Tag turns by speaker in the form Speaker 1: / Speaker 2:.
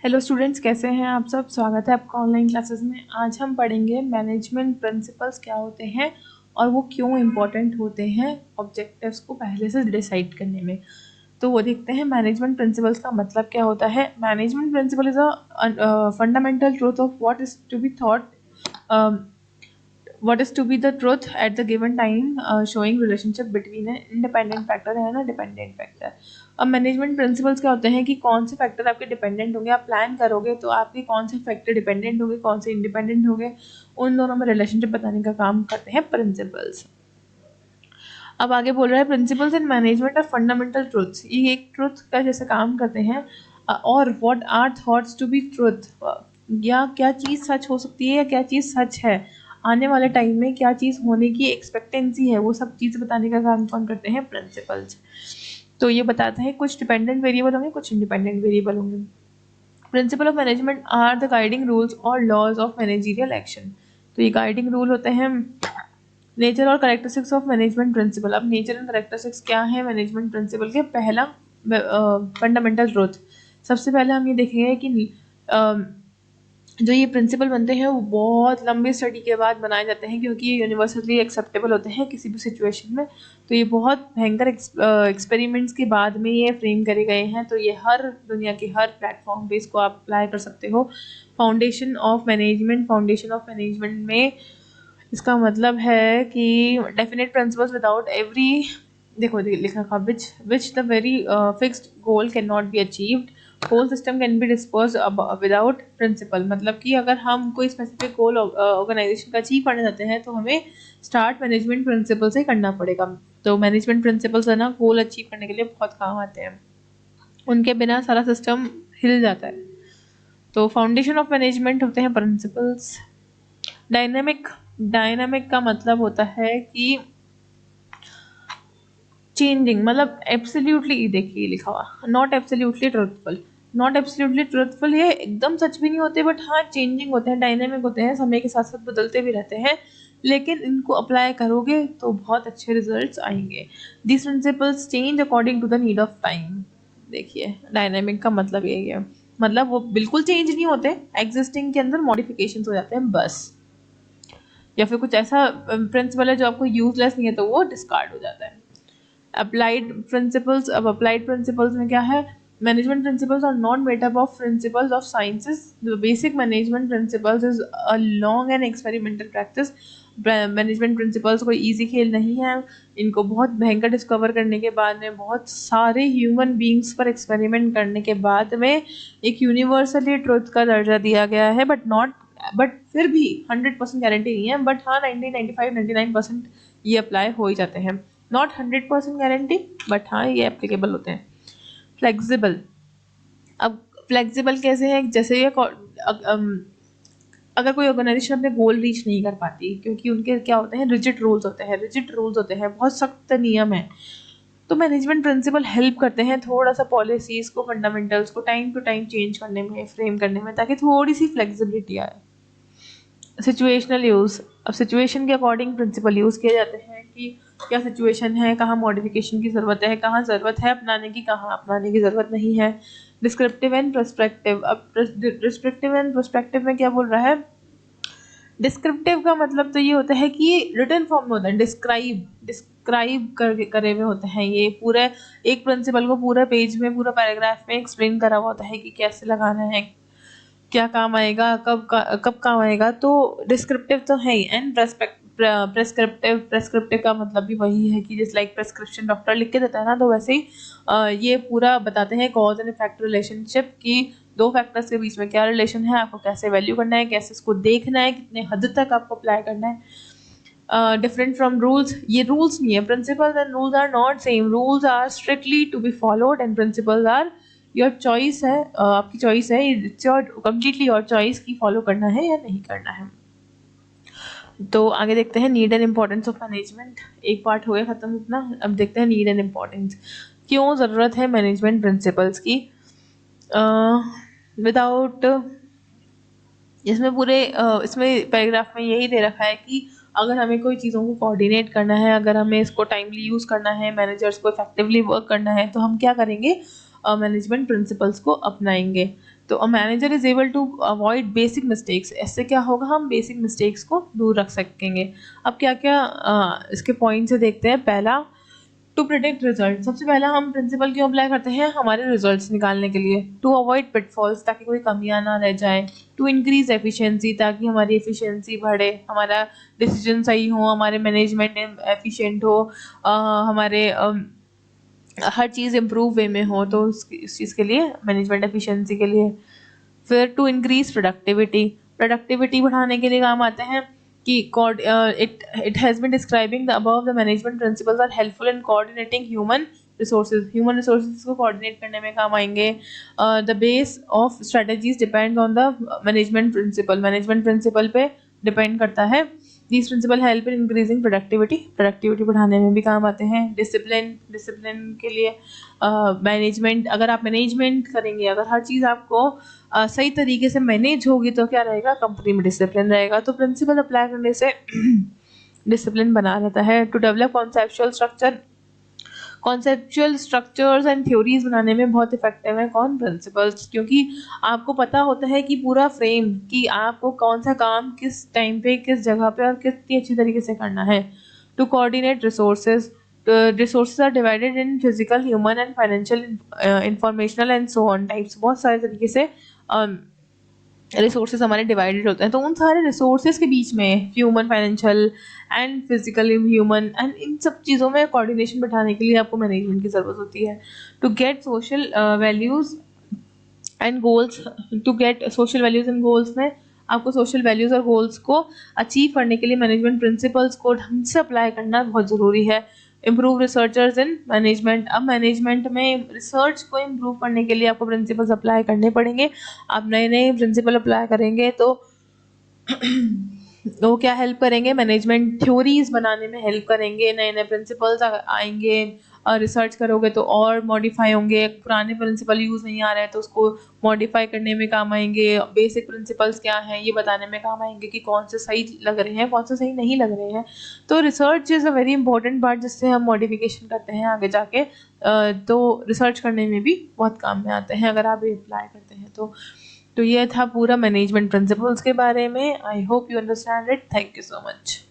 Speaker 1: Hello students, कैसे हैं आप सब। स्वागत है आपका ऑनलाइन क्लासेस में। आज हम पढ़ेंगे मैनेजमेंट प्रिंसिपल्स क्या होते हैं और वो क्यों इम्पोर्टेंट होते हैं ऑब्जेक्टिव्स को पहले से डिसाइड करने में। तो वो देखते हैं मैनेजमेंट प्रिंसिपल्स का मतलब क्या होता है। Management principle is a fundamental truth of what is to be thought, what is to be the truth at the given time, showing relationship between an independent factor and a dependent factor। अब management principles क्या होते हैं कि कौन से factor आपके dependent होंगे। आप प्लान करोगे तो आपके कौन से फैक्टर डिपेंडेंट होंगे, कौन से इंडिपेंडेंट होंगे, उन दोनों में रिलेशनशिप बताने का काम करते हैं प्रिंसिपल्स। अब आगे बोल रहा है principles in management of fundamental truths. ये एक ट्रुथ का जैसे काम करते हैं। और what are thoughts to be truth, या क्या चीज़ सच हो सकती है या क्या चीज़ सच है, आने वाले टाइम में क्या चीज़ होने की एक्सपेक्टेंसी है, वो सब चीज़ बताने का काम कौन करते हैं, प्रिंसिपल्स। तो ये बताता है कुछ डिपेंडेंट वेरिएबल होंगे, कुछ इंडिपेंडेंट वेरिएबल होंगे। Principle of management are the guiding rules और लॉज ऑफ मैनेजरियल एक्शन। तो ये गाइडिंग रूल होते हैं। नेचर और करेक्टरिस्टिक्स ऑफ मैनेजमेंट प्रिंसिपल। अब नेचर एंड करेक्टरिस्टिक्स क्या है मैनेजमेंट प्रिंसिपल के। पहला, फंडामेंटल ट्रूथ। सबसे पहले हम ये देखेंगे कि जो ये प्रिंसिपल बनते हैं वो बहुत लंबी स्टडी के बाद बनाए जाते हैं, क्योंकि ये यूनिवर्सली एक्सेप्टेबल होते हैं किसी भी सिचुएशन में। तो ये बहुत भयंकर एक्सपेरिमेंट्स के बाद में ये फ्रेम करे गए हैं। तो ये हर दुनिया के हर प्लेटफॉर्म पे इसको आप अप्लाई कर सकते हो। फाउंडेशन ऑफ मैनेजमेंट में इसका मतलब है कि डेफिनेट प्रिंसिपल्स विदाउट एवरी, देखो लिखा था which the very fixed goal can not be achieved, whole system can be disperse without principle. मतलब कि अगर हम कोई स्पेसिफिक गोल ऑर्गेनाइजेशन का अचीव करना चाहते हैं तो हमें स्टार्ट मैनेजमेंट प्रिंसिपल से करना पड़ेगा। तो मैनेजमेंट प्रिंसिपल्स है ना, गोल अचीव करने के लिए बहुत काम आते हैं। उनके बिना सारा सिस्टम हिल जाता है। तो फाउंडेशन ऑफ मैनेजमेंट होते हैं प्रिंसिपल्स। डायनामिक का मतलब होता है कि चेंजिंग, मतलब एब्सोल्युटली, देखिए लिखा हुआ नॉट एब्सोल्युटली ट्रुथफुल। ये एकदम सच भी नहीं होते, बट हाँ चेंजिंग होते हैं, डायनेमिक होते हैं, समय के साथ साथ बदलते भी रहते हैं। लेकिन इनको अप्लाई करोगे तो बहुत अच्छे रिजल्ट्स आएंगे। This principles change according to the need of time. देखिए डायनेमिक का मतलब यही है, मतलब वो बिल्कुल चेंज नहीं होते, एग्जिस्टिंग के अंदर मॉडिफिकेशन हो जाते हैं बस। या फिर कुछ ऐसा प्रिंसिपल है जो आपको यूजलेस नहीं है तो वो डिस्कार्ड हो जाता है। Applied principles. अब अप्लाइड प्रिंसिपल्स में क्या है, management principles are not made up of principles of sciences. The basic management principles is a long and experimental practice. Management principles कोई इजी खेल नहीं है। इनको बहुत भयंकर डिस्कवर करने के बाद में, बहुत सारे ह्यूमन बींग्स पर एक्सपेरिमेंट करने के बाद में एक यूनिवर्सली ट्रुथ का दर्जा दिया गया है। बट फिर भी 100% गारंटी नहीं है, बट हाँ 90, 95, 99% ये अप्लाई हो ही जाते हैं। नॉट 100% गारंटी, बट हाँ ये एप्लीकेबल होते हैं। फ्लेक्सिबल। अब फ्लेक्सिबल कैसे है, जैसे ये अगर कोई ऑर्गेनाइजेशन अपने गोल रीच नहीं कर पाती, क्योंकि उनके क्या होते हैं, रिजिड रूल्स होते हैं, बहुत सख्त नियम है। तो मैनेजमेंट प्रिंसिपल हेल्प करते हैं थोड़ा सा पॉलिसीज को, फंडामेंटल्स को टाइम टू टाइम चेंज करने में, फ्रेम करने में, ताकि थोड़ी सी फ्लेक्सिबिलिटी आए। Situational use. अब सिचुएशन के अकॉर्डिंग प्रिंसिपल यूज़ किए जाते हैं कि क्या सिचुएशन है, कहाँ मॉडिफिकेशन की ज़रूरत है, कहाँ ज़रूरत है अपनाने की, कहाँ अपनाने की ज़रूरत नहीं है। Descriptive and perspective. अब डिस्क्रिप्टिव एंड पर्सपेक्टिव में क्या बोल रहा है, डिस्क्रिप्टिव का मतलब तो ये होता है कि ये रिटन फॉर्म में होता है, डिस्क्राइब करे हुए होते हैं। ये पूरे एक प्रिंसिपल को पूरा पेज में, पूरा पैराग्राफ में एक्सप्लेन करा हुआ होता है कि कैसे लगाना है, क्या काम आएगा, कब काम आएगा। तो डिस्क्रिप्टिव तो है ही। एंड प्रेस्क्रिप्टिव का मतलब भी वही है कि जैसे लाइक प्रेस्क्रिप्शन डॉक्टर लिख के देता है ना, तो वैसे ही ये पूरा बताते हैं कॉज एंड इफेक्ट रिलेशनशिप की, दो फैक्टर्स के बीच में क्या रिलेशन है, आपको कैसे वैल्यू करना है, कैसे इसको देखना है, कितने हद तक आपको अप्लाई करना है। Different from rules. ये रूल्स नहीं है, principles and rules are not same. Rules are strictly to be followed and principles are your choice है, आपकी चॉइस है, it's your completely your choice की फॉलो करना है या नहीं करना है। तो आगे देखते हैं need and importance of management. एक पार्ट हो गया खत्म अपना, अब देखते हैं नीड एंड इम्पोर्टेंस। क्यों ज़रूरत है मैनेजमेंट प्रिंसिपल्स की। विदाउट इसमें पैराग्राफ में यही दे रखा है कि अगर हमें कोई चीज़ों को कोऑर्डिनेट करना है, अगर हमें इसको टाइमली यूज़ करना है, मैनेजर्स को इफेक्टिवली वर्क करना है, तो हम क्या करेंगे, मैनेजमेंट प्रिंसिपल्स को अपनाएंगे। तो a manager is able to avoid basic mistakes, इससे क्या होगा, हम बेसिक मिस्टेक्स को दूर रख सकेंगे। अब क्या क्या इसके पॉइंट्स से देखते हैं। पहला, टू प्रिडिक्ट रिजल्ट, सबसे पहला हम प्रिंसिपल क्यों अप्लाई करते हैं, हमारे रिजल्ट्स निकालने के लिए। टू अवॉइड पिटफॉल्स, ताकि कोई कमियां ना रह जाए। टू इंक्रीज एफिशिएंसी, ताकि हमारी एफिशिएंसी बढ़े, हमारा डिसीजन सही हो, हमारे मैनेजमेंट एफिशिएंट हो, हमारे हर चीज़ इम्प्रूव वे में हो, तो इस चीज़ के लिए, मैनेजमेंट एफिशिएंसी के लिए। फिर टू इंक्रीज प्रोडक्टिविटी, प्रोडक्टिविटी बढ़ाने के लिए काम आते हैं कि it has been describing the above the management principles are helpful in coordinating human resources को coordinate करने में काम आएंगे। The base of strategies depends on the management principle पे depend करता है। These principles help in increasing productivity बढ़ाने में भी काम आते हैं। डिसिप्लिन के लिए मैनेजमेंट, अगर आप मैनेजमेंट करेंगे, अगर हर चीज़ आपको सही तरीके से मैनेज होगी तो क्या रहेगा, कंपनी में डिसिप्लिन रहेगा। तो प्रिंसिपल अप्लाई करने से डिसिप्लिन बना रहता है। To develop conceptual structures and theories बनाने में बहुत इफेक्टिव है कौन, प्रिंसिपल्स, क्योंकि आपको पता होता है कि पूरा फ्रेम, कि आपको कौन सा काम किस टाइम पे, किस जगह पे और कितनी अच्छी तरीके से करना है। To coordinate resources are divided in physical, human and financial, informational and so on types, बहुत सारे तरीके से रिसोर्सेज हमारे डिवाइडेड होते हैं। तो उन सारे रिसोर्सेज के बीच में human, financial and physical, human and in सब चीज़ों में कोऑर्डिनेशन बैठाने के लिए आपको मैनेजमेंट की ज़रूरत होती है। To get social values and goals में आपको सोशल वैल्यूज़ और गोल्स को अचीव करने के लिए मैनेजमेंट प्रिंसिपल्स को ढंग से अप्लाई करना बहुत ज़रूरी है। इम्प्रूव रिसर्चर्स इन मैनेजमेंट, अब मैनेजमेंट में रिसर्च को इम्प्रूव करने के लिए आपको प्रिंसिपल्स अप्लाई करने पड़ेंगे। आप नए नए प्रिंसिपल अप्लाई करेंगे तो वो क्या हेल्प करेंगे, मैनेजमेंट थ्योरीज बनाने में हेल्प करेंगे। नए नए प्रिंसिपल्स आएंगे, और रिसर्च करोगे तो और मॉडिफाई होंगे। पुराने प्रिंसिपल यूज़ नहीं आ रहे हैं तो उसको मॉडिफाई करने में काम आएंगे। बेसिक प्रिंसिपल्स क्या हैं ये बताने में काम आएंगे कि कौन से सही लग रहे हैं, कौन से सही नहीं लग रहे हैं। तो research is a very important part, जिससे हम मॉडिफिकेशन करते हैं आगे जाके। तो रिसर्च करने में भी बहुत काम में आते हैं अगर आप ये अप्लाई करते हैं तो ये था पूरा मैनेजमेंट प्रिंसिपल्स के बारे में। I hope you understand it. Thank you so much.